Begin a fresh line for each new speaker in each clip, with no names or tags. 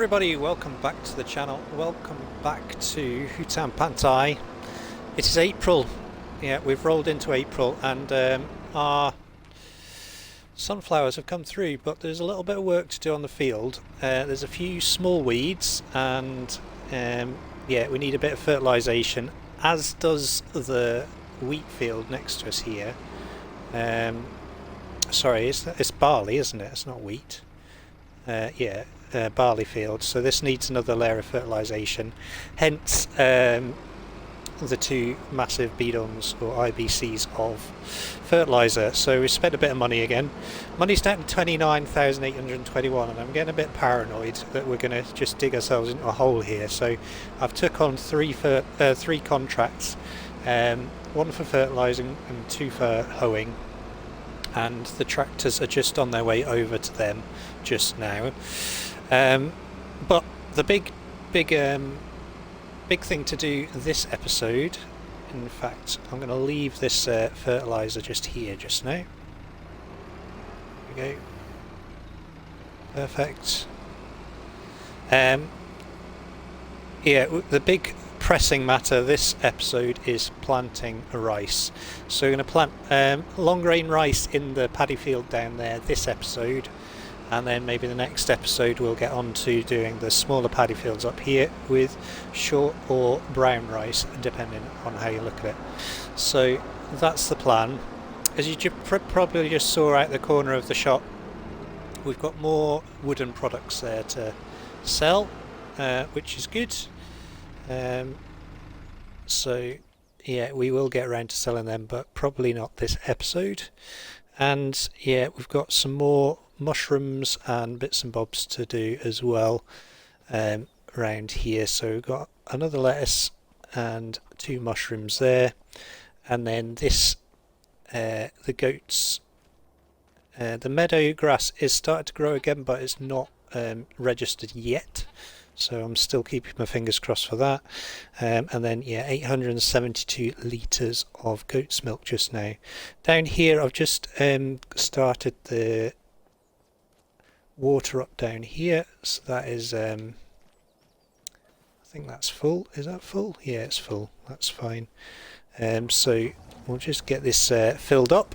everybody, welcome back to the channel. Welcome back to Hutan Pantai. It is April. Yeah, we've rolled into April and our sunflowers have come through, but there's a little bit of work to do on the field. There's a few small weeds and yeah, we need a bit of fertilisation, as does the wheat field next to us here. Sorry, it's barley, isn't it? It's not wheat. Yeah, barley field. So this needs another layer of fertilisation. Hence the two massive bidons or IBCs of fertiliser. So we spent a bit of money again. Money's down to 29,821, and I'm getting a bit paranoid that we're going to just dig ourselves into a hole here. So I've took on three contracts, one for fertilising and two for hoeing. And the tractors are just on their way over to them just now. But the big thing to do this episode, in fact, I'm going to leave this fertiliser just here just now. There we go. Perfect. Yeah, the big pressing matter this episode is planting rice. So we're going to plant long grain rice in the paddy field down there this episode, and then maybe the next episode we'll get on to doing the smaller paddy fields up here with short or brown rice, depending on how you look at it. So that's the plan. As you probably just saw out the corner of the shop, we've got more wooden products there to sell, which is good. So yeah, we will get around to selling them, but probably not this episode. And yeah, we've got some more mushrooms and bits and bobs to do as well around here. So we've got another lettuce and two mushrooms there, and then this the goats, the meadow grass is starting to grow again, but it's not registered yet. So I'm still keeping my fingers crossed for that. And then yeah, 872 litres of goat's milk just now. Down here I've just started the water up down here. So that is, I think that's full. Is that full? Yeah, it's full. That's fine. So we'll just get this filled up.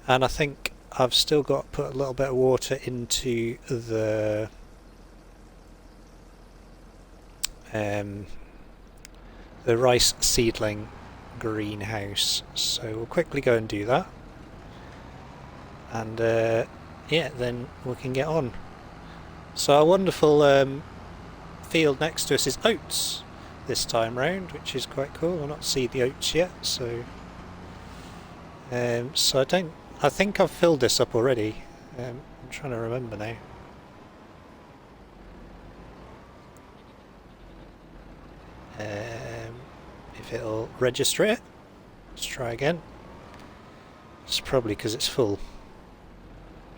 And I think I've still got to put a little bit of water into the rice seedling greenhouse, so we'll quickly go and do that, and yeah, then we can get on. So our wonderful field next to us is oats this time round, which is quite cool. I've not seen the oats yet, so so I think I've filled this up already. I'm trying to remember now. If it'll register it. Let's try again. It's probably because it's full.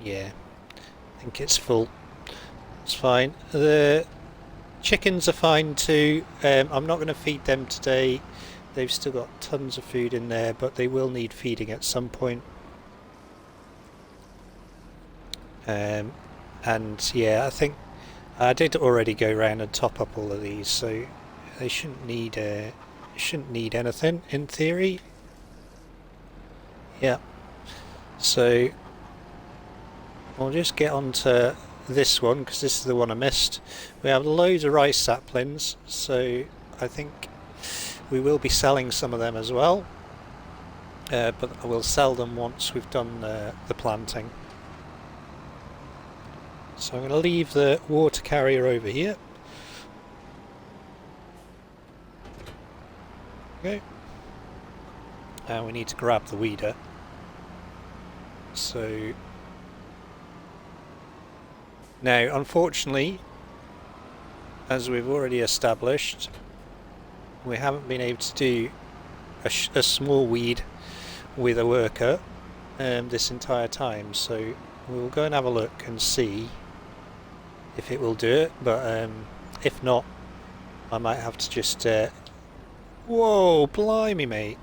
Yeah, I think it's full. It's fine. The chickens are fine too. I'm not going to feed them today. They've still got tons of food in there, but they will need feeding at some point. And yeah, I think I did already go around and top up all of these, so they shouldn't need anything in theory. Yeah, so we'll just get on to this one because this is the one I missed. We have loads of rice saplings, so I think we will be selling some of them as well, but we'll sell them once we've done the planting. So I'm going to leave the water carrier over here. Okay. And we need to grab the weeder. So now, unfortunately, as we've already established, we haven't been able to do a small weed with a worker this entire time. So we'll go and have a look and see if it will do it. But if not, I might have to just whoa, blimey, mate.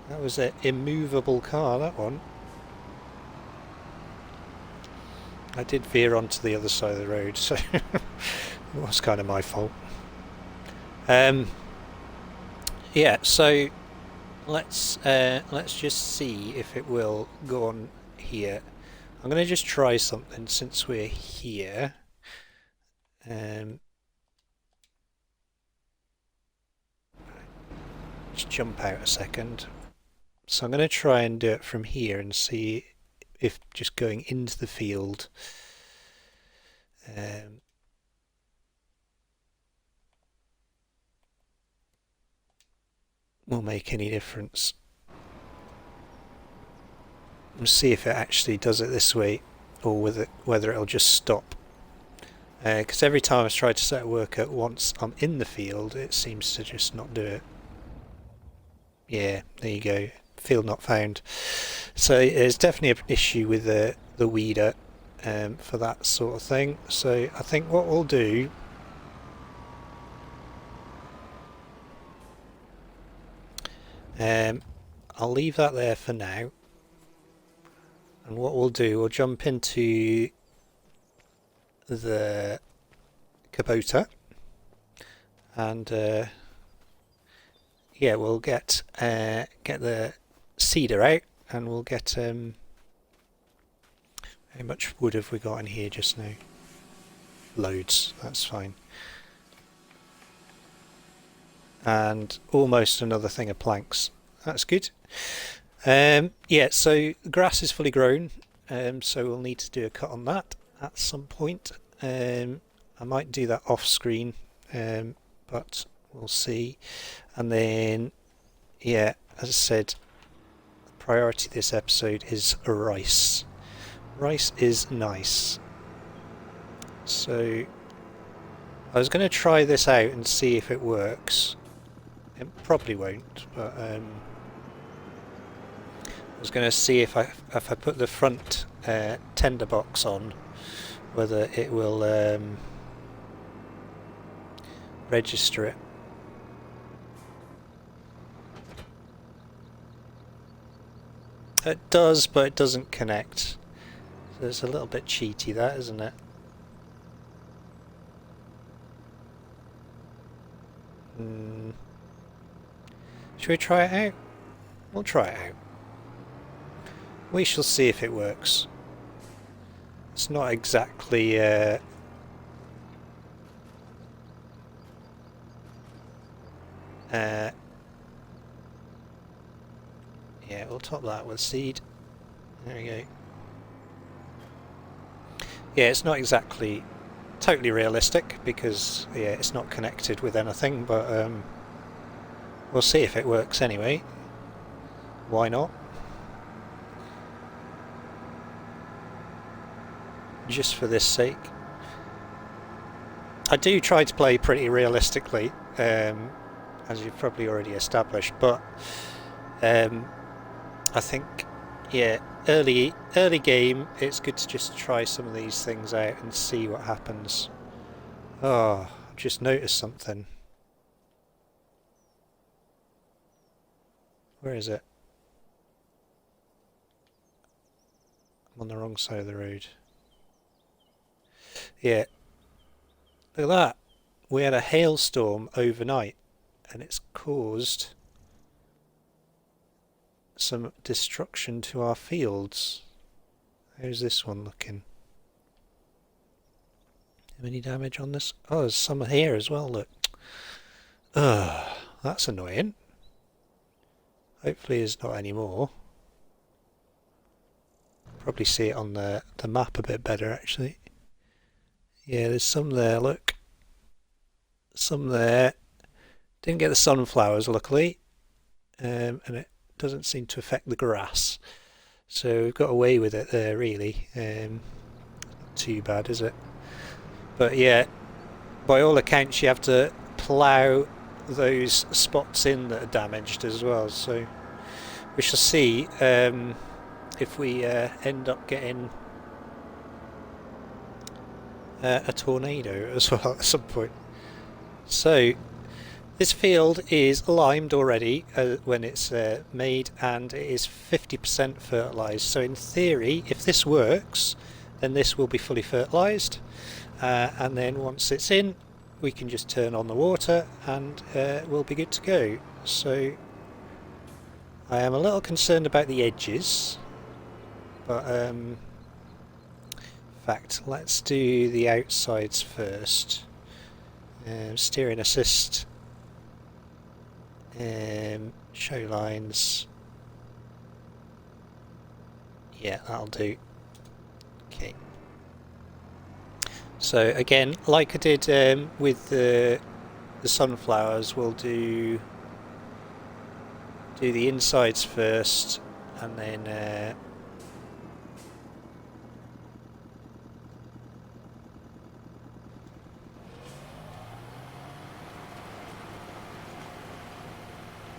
That was an immovable car, that one. I did veer onto the other side of the road, so it was kind of my fault. Yeah, so let's just see if it will go on here. I'm going to just try something since we're here. Just jump out a second. So I'm going to try and do it from here and see if just going into the field will make any difference. We'll see if it actually does it this way or whether it'll just stop. Because every time I've tried to set a worker once I'm in the field, it seems to just not do it. Yeah, there you go. Field not found. So there's definitely an issue with the weeder for that sort of thing. So I think what we'll do, I'll leave that there for now. And what we'll do, we'll jump into the Kubota and yeah, we'll get the seeder out and we'll get how much wood have we got in here just now? Loads, that's fine. And almost another thing of planks. That's good. Yeah, so the grass is fully grown, so we'll need to do a cut on that at some point. I might do that off screen, but we'll see. And then, yeah, as I said, the priority of this episode is rice. Rice is nice. So I was going to try this out and see if it works. It probably won't, but I was going to see if I put the front tender box on, whether it will register it. It does, but it doesn't connect. So it's a little bit cheaty, that, isn't it? Should we try it out? We'll try it out. We shall see if it works. It's not exactly yeah, we'll top that with seed. There we go. Yeah, it's not exactly totally realistic because yeah, it's not connected with anything, but we'll see if it works anyway. Why not? Just for this sake. I do try to play pretty realistically, as you've probably already established, but I think, yeah, early game, it's good to just try some of these things out and see what happens. Oh, I've just noticed something. Where is it? I'm on the wrong side of the road. Yeah, look at that. We had a hailstorm overnight and it's caused some destruction to our fields. How's this one looking? Any damage on this? Oh, there's some here as well, look. Ugh, that's annoying. Hopefully there's not any more. Probably see it on the map a bit better actually. Yeah, there's some there, look. Some there. Didn't get the sunflowers luckily. And it doesn't seem to affect the grass. So we've got away with it there really. Not too bad, is it? But yeah, by all accounts you have to plough those spots in that are damaged as well. So we shall see if we end up getting a tornado as well at some point. So this field is limed already when it's made, and it is 50% fertilised. So in theory, if this works, then this will be fully fertilised, and then once it's in, we can just turn on the water and we'll be good to go. So I am a little concerned about the edges, but in fact, let's do the outsides first. Steering assist, show lines, yeah, that'll do. Okay, so again, like I did with the sunflowers, we'll do the insides first, and then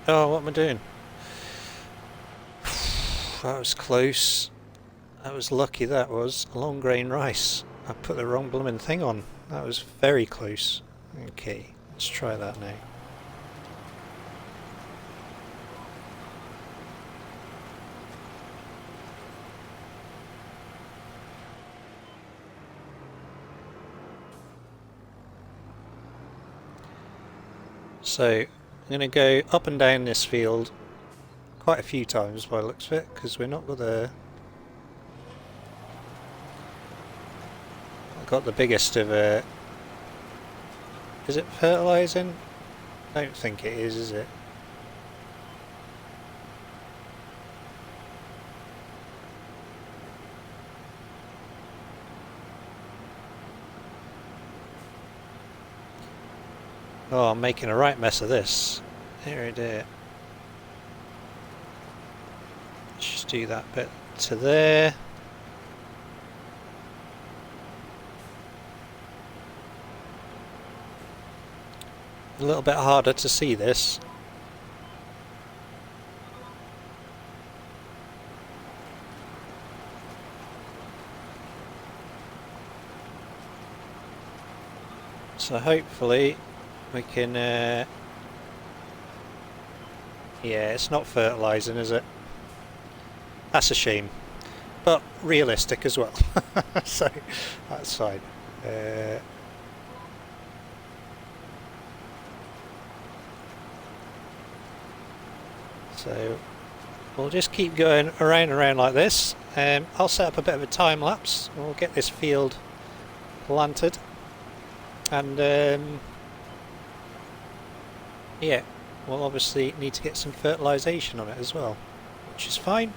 oh, what am I doing? That was close. That was lucky. That was long grain rice. I put the wrong blooming thing on. That was very close. Okay, let's try that now. So I'm going to go up and down this field quite a few times by the looks of it, because we're not got the biggest of a. Is it fertilising? I don't think it is it? Oh, I'm making a right mess of this. Here it is. Let's just do that bit to there. A little bit harder to see this. So hopefully we can, yeah, it's not fertilising, is it? That's a shame, but realistic as well. So that's fine. So we'll just keep going around and around like this. I'll set up a bit of a time lapse. We'll get this field planted, and yeah, we'll obviously need to get some fertilisation on it as well, which is fine.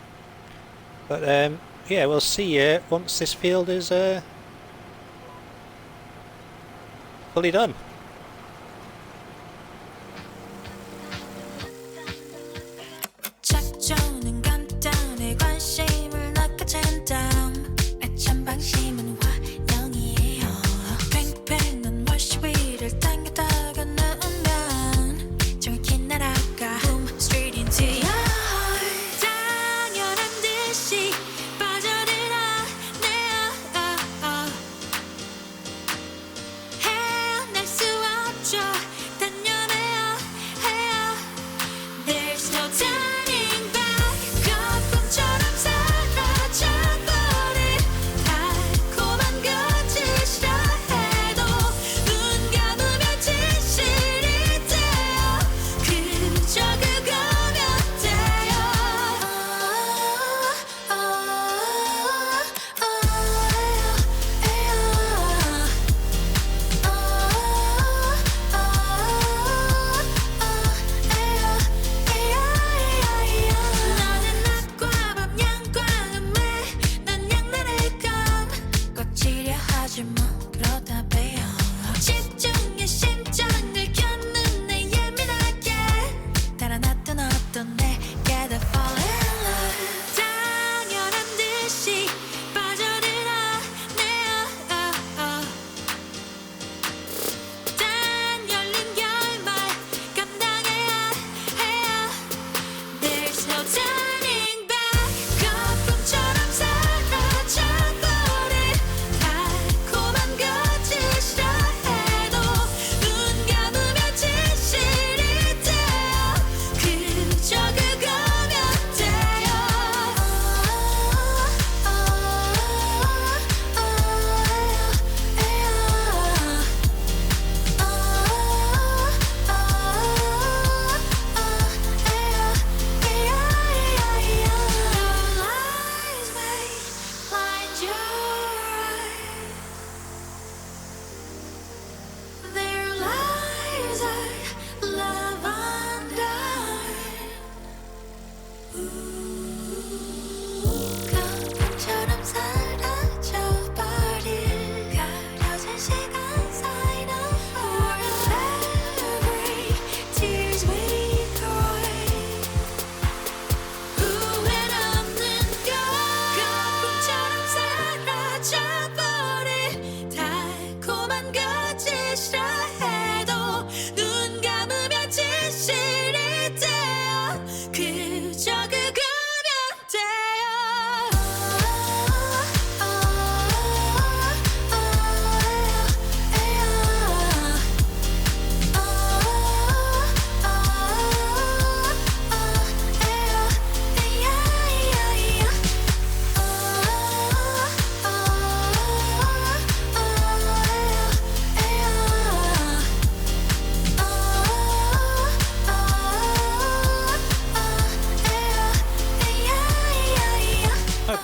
But yeah, we'll see you once this field is fully done.
수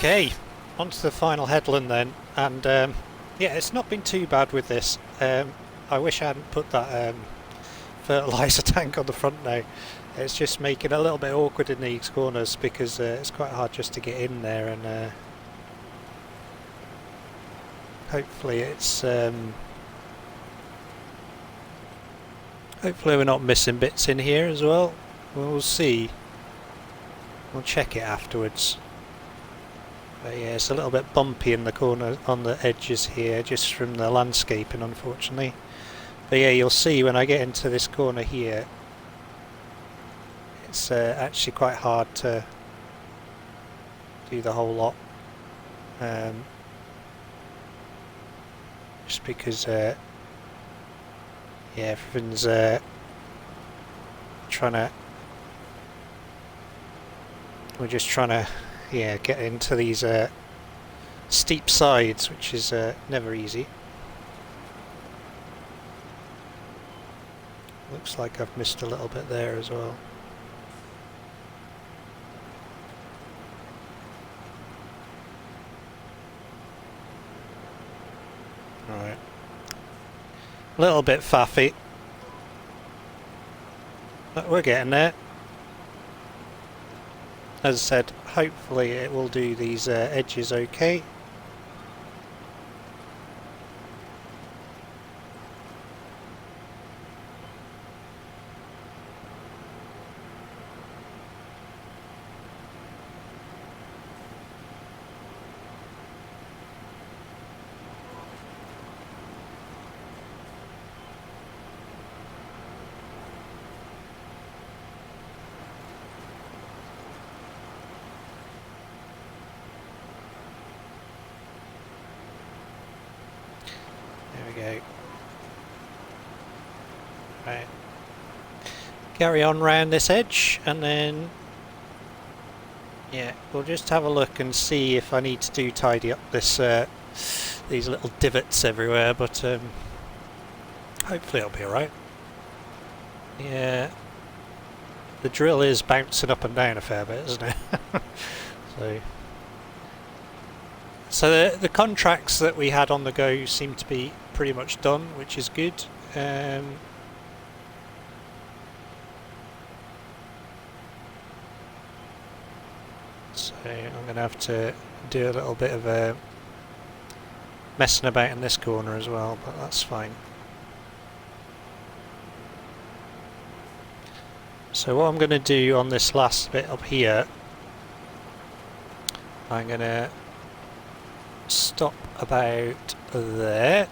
Okay, on to the final headland then, and yeah, it's not been too bad with this. I wish I hadn't put that fertiliser tank on the front now. It's just making it a little bit awkward in these corners because it's quite hard just to get in there, and hopefully hopefully we're not missing bits in here as well. We'll see. We'll check it afterwards. But yeah, it's a little bit bumpy in the corner on the edges here, just from the landscaping, unfortunately. But yeah, you'll see when I get into this corner here, it's actually quite hard to do the whole lot. Just because, yeah, everything's we're just trying to, yeah, get into these steep sides, which is never easy. Looks like I've missed a little bit there as well. Right. A little bit faffy, but we're getting there. As I said, hopefully it will do these edges okay. There we go. Right. Carry on round this edge, and then yeah, we'll just have a look and see if I need to tidy up this these little divots everywhere, but hopefully it'll be alright. Yeah, the drill is bouncing up and down a fair bit, isn't it? So the contracts that we had on the go seem to be pretty much done, which is good. So I'm going to have to do a little bit of messing about in this corner as well, but that's fine. So what I'm going to do on this last bit up here, I'm going to stop about there,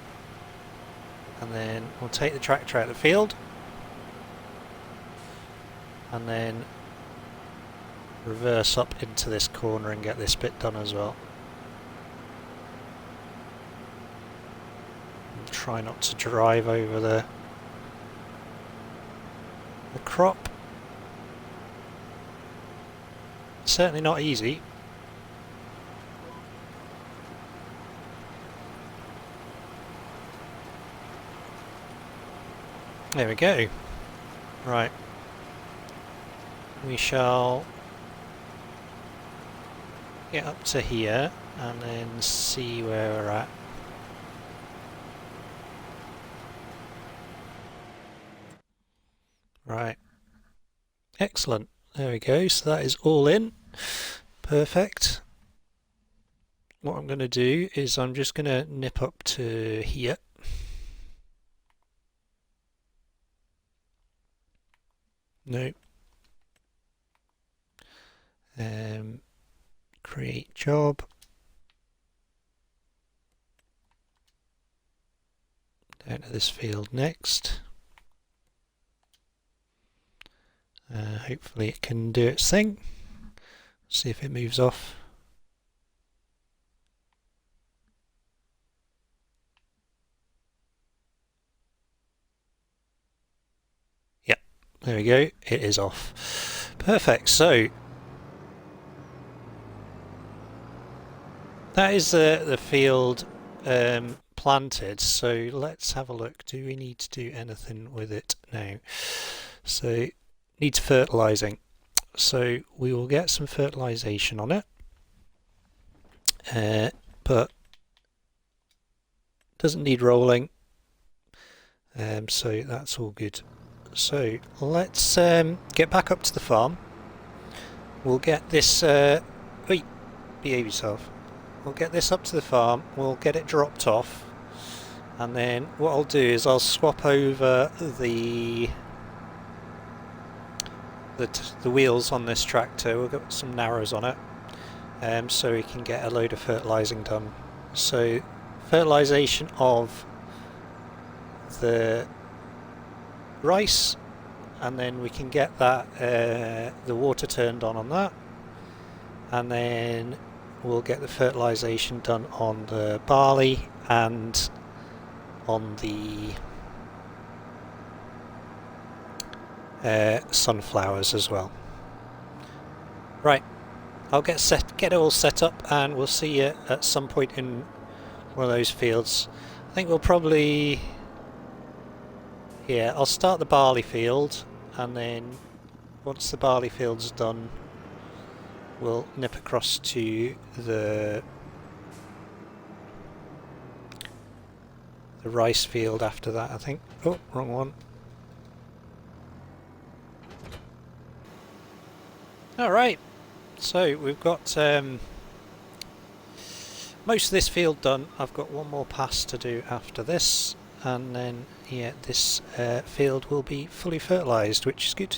and then we'll take the tractor out of the field, and then reverse up into this corner and get this bit done as well. And try not to drive over the crop. Certainly not easy. There we go. Right. We shall get up to here and then see where we're at. Right. Excellent. There we go. So that is all in. Perfect. What I'm going to do is I'm just going to nip up to here. No. Create job. Down to this field next. Hopefully it can do its thing. See if it moves off. Yep, there we go. It is off. Perfect. So that is the field planted. So let's have a look. Do we need to do anything with it now? So needs fertilizing. So we will get some fertilization on it. but doesn't need rolling, so that's all good. So let's get back up to the farm. We'll get this. Wait, behave yourself. We'll get this up to the farm. We'll get it dropped off, and then what I'll do is I'll swap over the wheels on this tractor. We'll get some narrows on it, so we can get a load of fertilising done. So fertilisation of the rice, and then we can get that the water turned on that, and then we'll get the fertilisation done on the barley and on the sunflowers as well. Right, I'll get it all set up, and we'll see you at some point in one of those fields. I think we'll probably, yeah, I'll start the barley field, and then once the barley field's done, we'll nip across to the rice field after that, I think. Oh, wrong one. Alright, so we've got most of this field done. I've got one more pass to do after this, and then yeah, this field will be fully fertilised, which is good.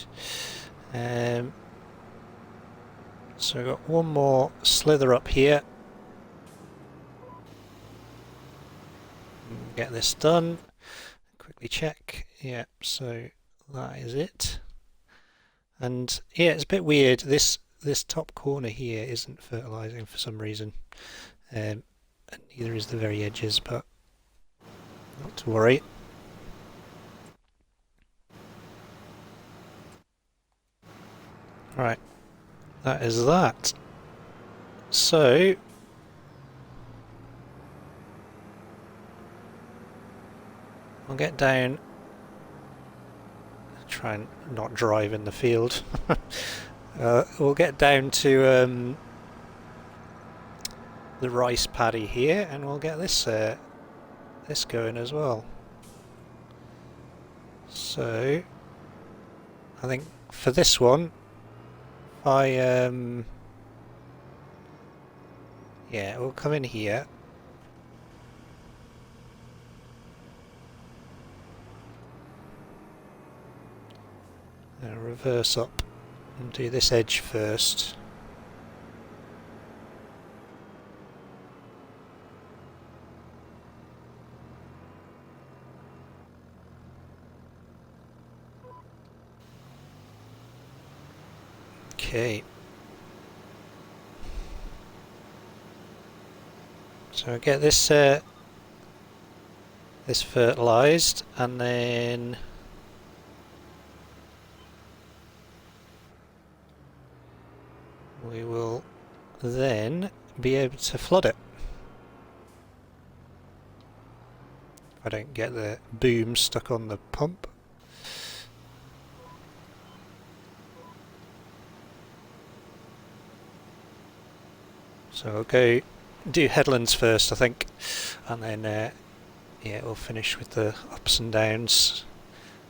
So we've got one more slither up here. Get this done. Quickly check. Yeah, so that is it. And yeah, it's a bit weird. This top corner here isn't fertilising for some reason, and neither is the very edges, but not to worry. Right, that is that. So I'll get down. Try and not drive in the field. We'll get down to the rice paddy here, and we'll get this this going as well. So I think for this one, yeah, we'll come in here. Reverse up and do this edge first. Okay. So I get this this fertilised, and then we will then be able to flood it. If I don't get the boom stuck on the pump. So I'll go do headlands first, I think, and then yeah, we'll finish with the ups and downs.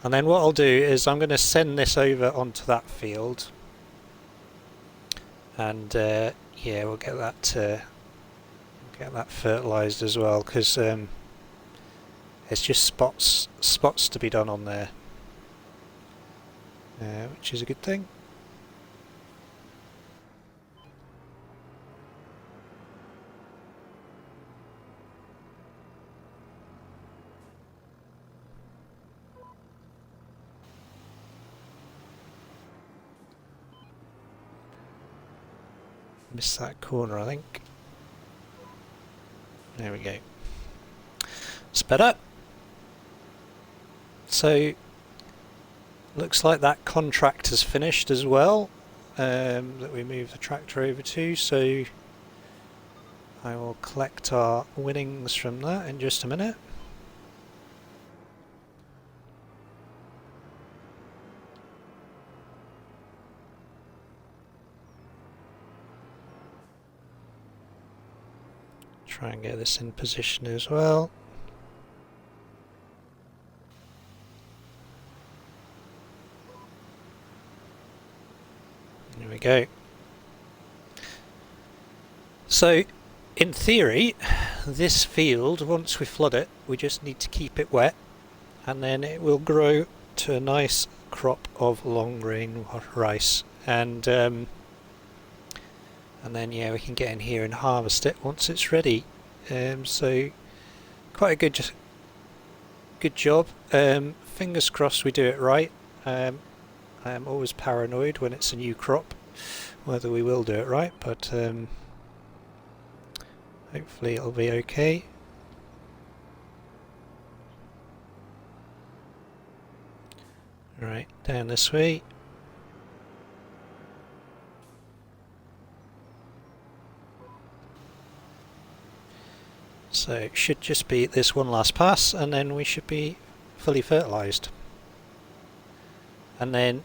And then what I'll do is I'm going to send this over onto that field, and yeah, we'll get that fertilised as well, because it's just spots to be done on there, which is a good thing. Missed that corner, I think. There we go. Sped up. So looks like that contract has finished as well, that we moved the tractor over to, so I will collect our winnings from that in just a minute. Try and get this in position as well. There we go. So, in theory, this field, once we flood it, we just need to keep it wet, and then it will grow to a nice crop of long grain rice. And then yeah, we can get in here and harvest it once it's ready. So quite a good job. Fingers crossed we do it right. I am always paranoid when it's a new crop whether we will do it right, but hopefully it'll be okay. Right, down this way. So it should just be this one last pass, and then we should be fully fertilised. And then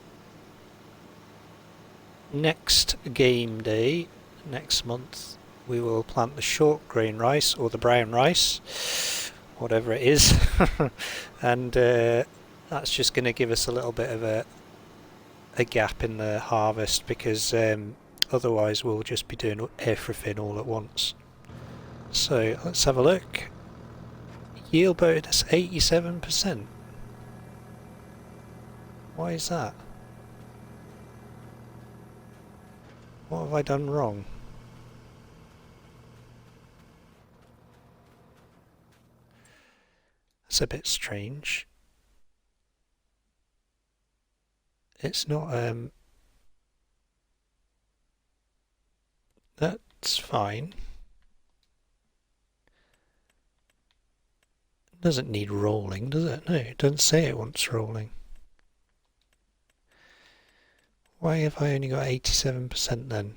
next game day, next month, we will plant the short grain rice, or the brown rice, whatever it is. And that's just going to give us a little bit of a gap in the harvest, because otherwise we'll just be doing everything all at once. So let's have a look. Yield bonus 87%. Why is that? What have I done wrong? That's a bit strange. It's not that's fine. It doesn't need rolling, does it? No, it doesn't say it wants rolling. Why have I only got 87% then?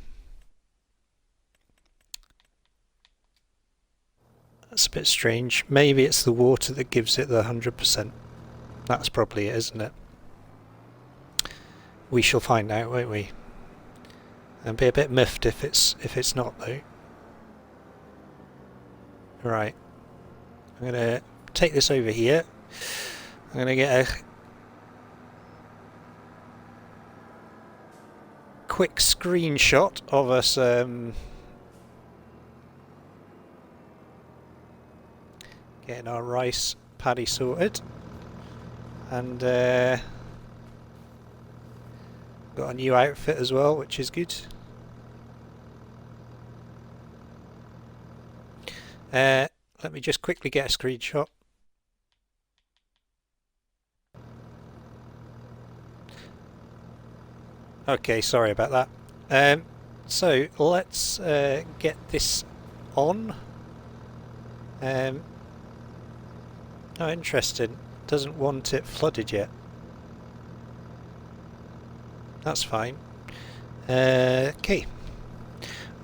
That's a bit strange. Maybe it's the water that gives it the 100%. That's probably it, isn't it? We shall find out, won't we? And be a bit miffed if it's not, though. Right. I'm gonna take this over here. I'm gonna get a quick screenshot of us getting our rice paddy sorted, and got a new outfit as well, which is good. Let me just quickly get a screenshot. Okay, sorry about that. So let's get this on. Oh, interesting. Doesn't want it flooded yet. That's fine. Okay.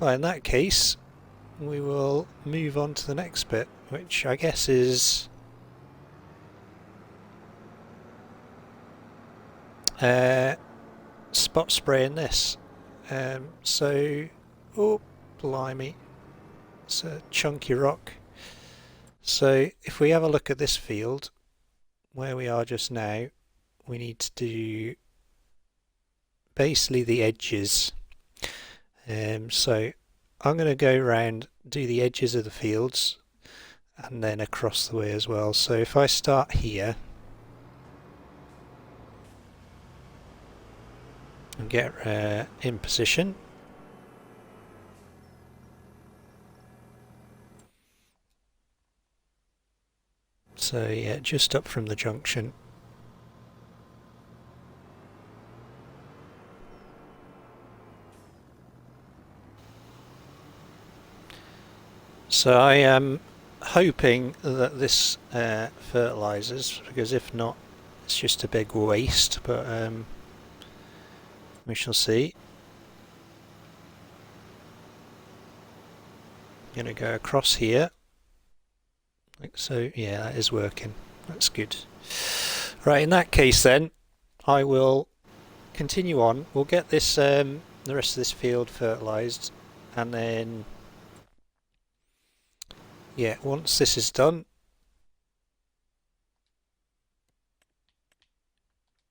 Well, in that case, we will move on to the next bit, which I guess is spot spraying this. So, oh, blimey, it's a chunky rock. So if we have a look at this field, where we are just now, we need to do basically the edges. So I'm going to go around, do the edges of the fields, and then across the way as well. So if I start here and get in position, so yeah, just up from the junction. So I am hoping that this fertilizes, because if not, it's just a big waste, but we shall see. I'm going to go across here, like so. Yeah, that is working. That's good. Right, in that case then, I will continue on. We'll get this the rest of this field fertilized, and then yeah, once this is done,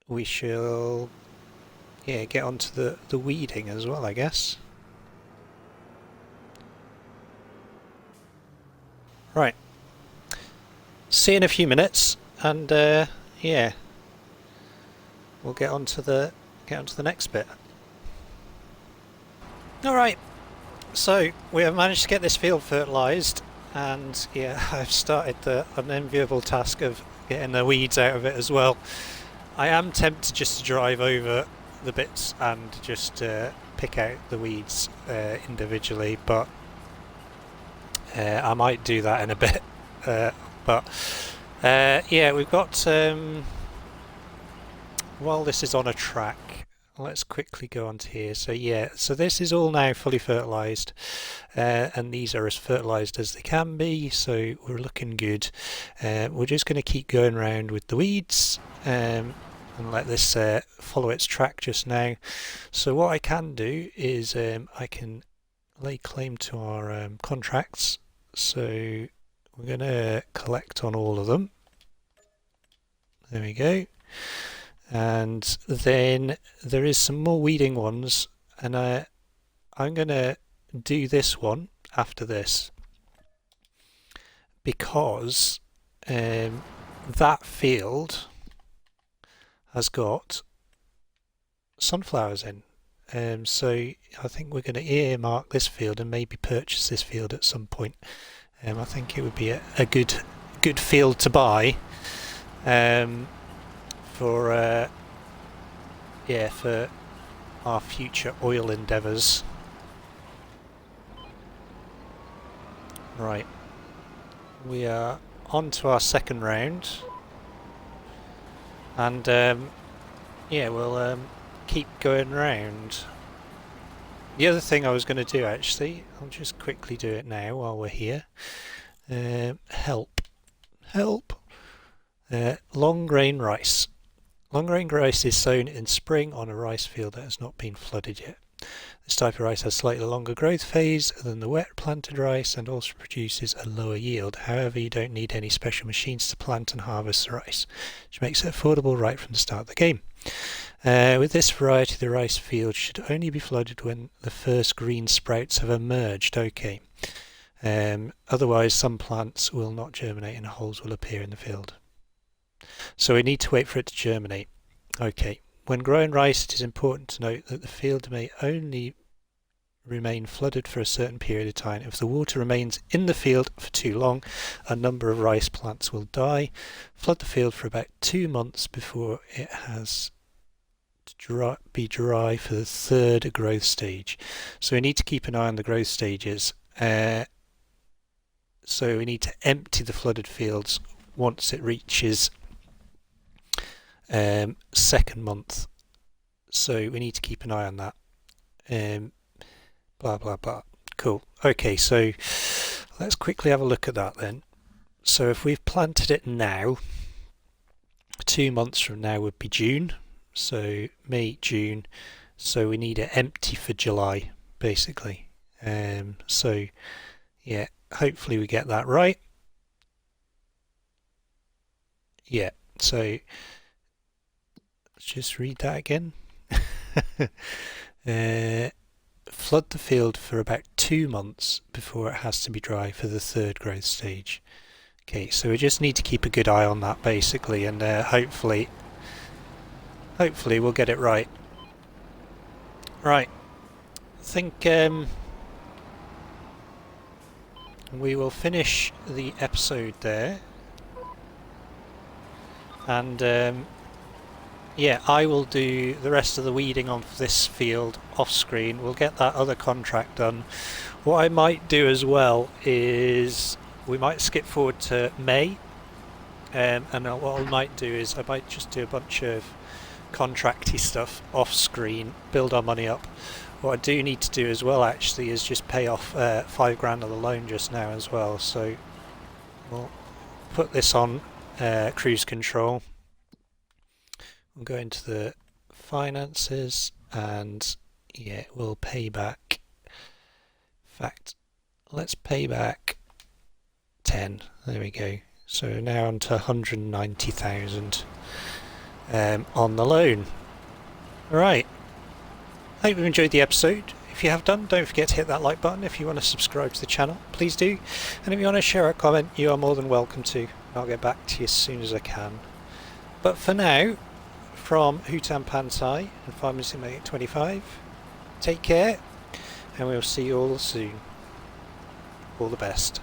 we shall, yeah, get onto the weeding as well, I guess. Right. See you in a few minutes, and yeah, we'll get onto the next bit. All right. So we have managed to get this field fertilised, and yeah, I've started the unenviable task of getting the weeds out of it as well. I am tempted just to drive over the bits and just pick out the weeds individually, but I might do that in a bit. But yeah, we've got while this is on a track, let's quickly go on to here. So yeah, so this is all now fully fertilised, and these are as fertilised as they can be, so we're looking good. We're just going to keep going around with the weeds and let this follow its track just now. So what I can do is I can lay claim to our contracts. So we're going to collect on all of them. There we go. And then there is some more weeding ones, and I'm going to do this one after this because that field has got sunflowers in. So I think we're going to earmark this field and maybe purchase this field at some point. I think it would be a good field to buy for yeah, for our future oil endeavours. Right, we are on to our second round, and yeah, we'll keep going round. The other thing I was going to do, actually, I'll just quickly do it now while we're here. Help. Long grain rice. Long grain rice is sown in spring on a rice field that has not been flooded yet. This type of rice has slightly longer growth phase than the wet planted rice and also produces a lower yield. However, you don't need any special machines to plant and harvest the rice, which makes it affordable right from the start of the game. With this variety, the rice field should only be flooded when the first green sprouts have emerged. Okay. Otherwise, some plants will not germinate and holes will appear in the field. So we need to wait for it to germinate. Okay. When growing rice, it is important to note that the field may only remain flooded for a certain period of time. If the water remains in the field for too long, a number of rice plants will die. Flood the field for about 2 months before it has to be dry for the third growth stage. So we need to keep an eye on the growth stages. So we need to empty the flooded fields once it reaches second month. So we need to keep an eye on that. Blah blah blah. Cool. Okay, so let's quickly have a look at that then. So if we've planted it now, 2 months from now would be June. So May, June. So we need it empty for July, basically. So yeah, hopefully we get that right. Yeah, so let's just read that again. Flood the field for about 2 months before it has to be dry for the third growth stage. Okay, so we just need to keep a good eye on that basically, and hopefully we'll get it right. Right, I think we will finish the episode there, and yeah, I will do the rest of the weeding on this field off screen. We'll get that other contract done. What I might do as well is we might skip forward to May, and what I might do is I might just do a bunch of contracty stuff off screen, build our money up. What I do need to do as well actually is just pay off 5 grand of the loan just now as well. So we'll put this on cruise control. We'll go into the finances and yeah, we'll pay back. In fact, let's pay back 10. There we go. So we're now on to 190,000 on the loan. Alright, I hope you enjoyed the episode. If you have done, don't forget to hit that like button. If you want to subscribe to the channel, please do. And if you want to share a comment, you are more than welcome to. I'll get back to you as soon as I can. But for now, from Hutan Pantai and Farming Simulator 25, take care, and we'll see you all soon. All the best.